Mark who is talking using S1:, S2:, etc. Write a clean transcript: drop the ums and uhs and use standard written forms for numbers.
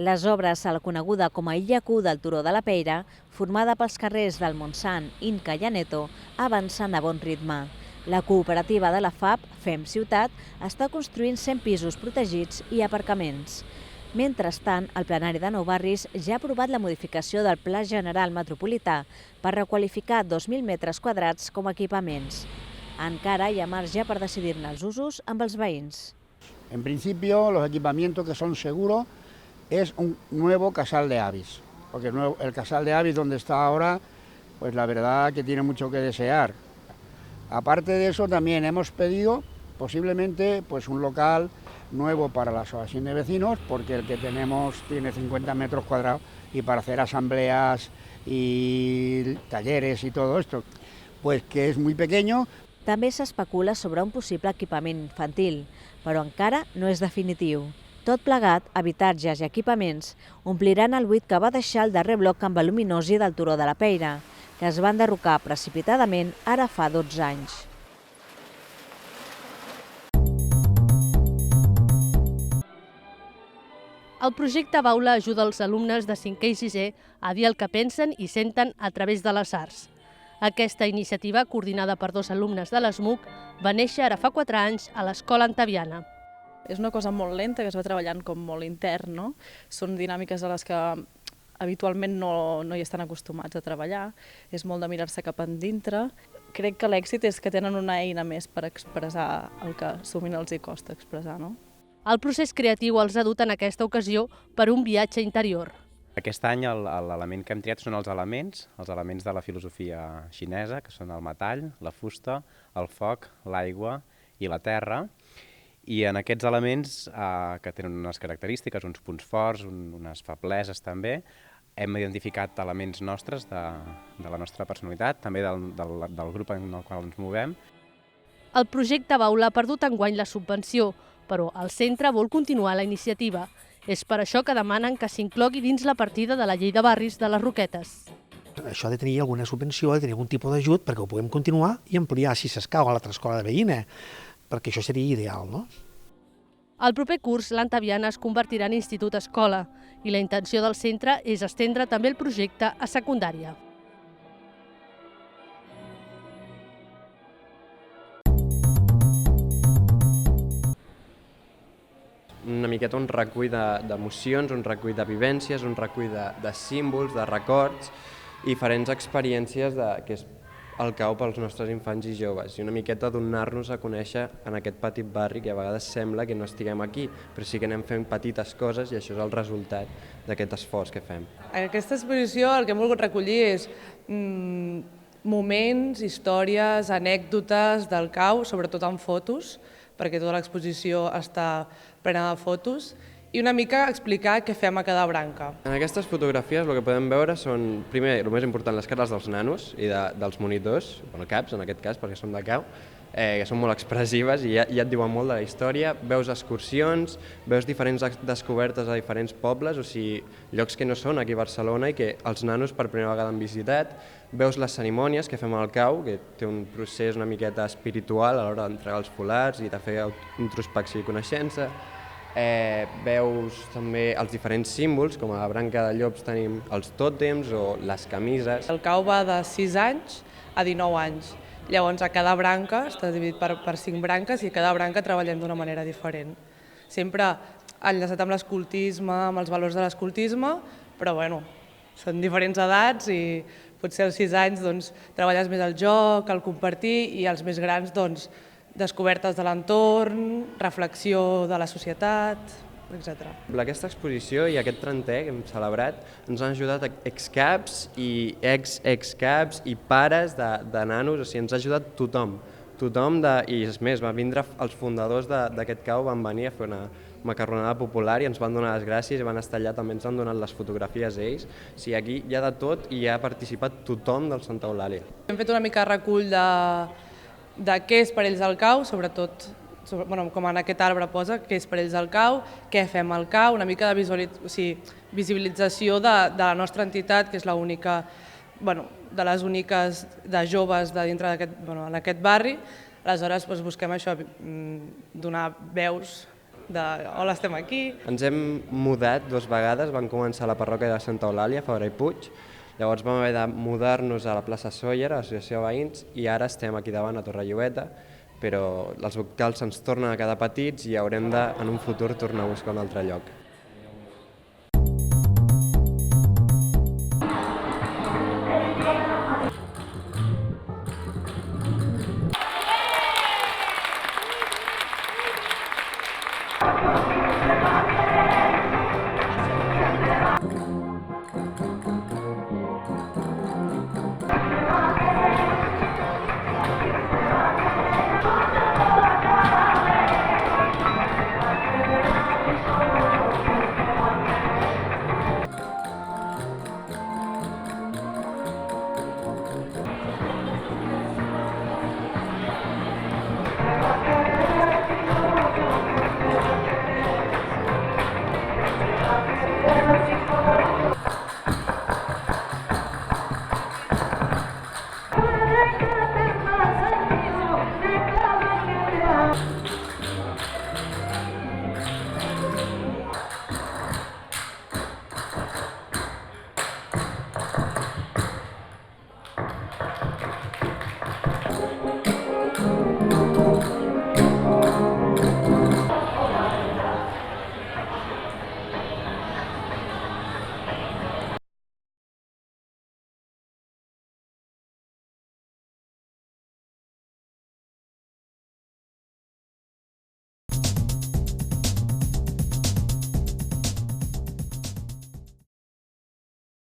S1: Les obres a la coneguda com a Illa Q del Turó de la Peira, formada pels carrers del Montsant, Inca i Aneto, avancen a bon ritme. La cooperativa de la FAP, FEM Ciutat, està construint 100 pisos protegits i aparcaments. Mentrestant, el plenari de Nou Barris ja ha aprovat la modificació del Pla General Metropolità per requalificar 2.000 metres quadrats com a equipaments. Encara hi ha marge per decidir-ne els usos amb els veïns.
S2: En principio, los equipamientos que son seguros es un nuevo casal de avis, porque el casal de avis donde está ahora, pues la verdad que tiene mucho que desear. Aparte de eso, también hemos pedido posiblemente pues un local nuevo para la asociación de vecinos, porque el que tenemos tiene 50 metros cuadrados y para hacer asambleas y talleres y todo esto, pues que es muy pequeño.
S1: També s'especula sobre un possible equipament infantil, però encara no és definitiu. Tot plegat, habitatges i equipaments ompliran el buit que va deixar el darrer bloc amb aluminosi del Turó de la Peira, que es va enderrocar precipitadament ara fa 12 anys.
S3: El projecte Baula ajuda els alumnes de 5è i 6è a dir el que pensen i senten a través de les arts. Aquesta iniciativa, coordinada per 2 alumnes de l'ESMUC, va néixer ara fa 4 anys a l'Escola Antaviana.
S4: És una cosa molt lenta que es va treballant com molt intern, no? Són dinàmiques a les que habitualment no hi estan acostumats a treballar, és molt de mirar-se cap endintre. Crec que l'èxit és que tenen una eina més per expressar el que sovint els hi costa expressar, no?
S3: El procés creatiu els ha dut en aquesta ocasió per un viatge interior.
S5: Aquest any l'element que hem triat són els elements de la filosofia xinesa, que són el metall, la fusta, el foc, l'aigua i la terra. I en aquests elements, que tenen unes característiques, uns punts forts, unes febleses també, hem identificat elements nostres de la nostra personalitat, també del grup en el qual ens movem.
S3: El projecte Baula ha perdut enguany la subvenció, però el centre vol continuar la iniciativa. És per això que demanen que s'inclogui dins la partida de la Llei de Barris de les Roquetes.
S6: Això ha de tenir alguna subvenció, ha de tenir algun tipus d'ajut perquè ho puguem continuar i ampliar, si s'escau, a l'altra escola de veïna, perquè això seria ideal, no?
S3: El proper curs, l'Antaviana es convertirà en institut-escola i la intenció del centre és estendre també el projecte a secundària.
S7: Una miqueta un recull d'emocions, un recull de vivències, un recull de símbols, de records i diferents experiències que és el cau pels nostres infants i joves i una miqueta donar-nos a conèixer en aquest petit barri que a vegades sembla que no estiguem aquí, però sí que anem fent petites coses i això és el resultat d'aquest esforç que fem.
S8: En aquesta exposició el que hem volgut recollir és moments, històries, anècdotes del cau, sobretot en fotos, perquè tota l'exposició està plena de fotos, i una mica explicar què fem a cada branca.
S7: En aquestes fotografies el que podem veure són, primer, el més important, les cares dels nanos i dels monitors, bueno, caps en aquest cas, perquè són de cau, que són molt expressives i ja et diuen molt de la història. Veus excursions, veus diferents descobertes a diferents pobles, o sigui, llocs que no són aquí a Barcelona i que els nanos per primera vegada han visitat. Veus les cerimònies que fem al cau, que té un procés una miqueta espiritual a l'hora d'entregar els folars i de fer introspecció i coneixença. Veus també els diferents símbols, com a la branca de llops tenim els tòtems o les camises.
S8: El cau va de 6 anys a 19 anys. Llavors, a cada branca està dividit per 5 branques i a cada branca treballem d'una manera diferent. Sempre enllaçat amb l'escoltisme, amb els valors de l'escoltisme, però bueno, són diferents edats i potser als 6 anys doncs, treballes més el joc, el compartir i els més grans doncs, descobertes de l'entorn, reflexió de la societat, etc.
S7: Aquesta exposició i aquest 30è que hem celebrat ens han ajudat excaps i ex-caps i pares de nanos, o sigui, ens ha ajudat tothom. I és més, van vindre els fundadors d'aquest cau, van venir a fer una macarronada popular i ens van donar les gràcies i van estar allà, també ens han donat les fotografies ells. O sigui, aquí hi ha de tot i hi ha participat tothom del Santa Eulàlia.
S8: Hem fet una mica de recull de què és per ells el cau, sobretot com en aquest arbre posa, què és per ells el cau, què fem al cau, una mica de visibilització de la nostra entitat, que és l'única, de les úniques de joves de dintre d'aquest barri. Aleshores busquem això, donar veus de hola, estem aquí.
S7: Ens hem mudat 2 vegades, vam començar a la parròquia de Santa Eulàlia, a Fabra i Puig, llavors vam haver de mudar-nos a la plaça Sóller, a l'Associació de Veïns, i ara estem aquí davant a Torre Llobeta, però els vocals ens tornen a quedar petits i haurem de, en un futur, tornar a buscar un altre lloc.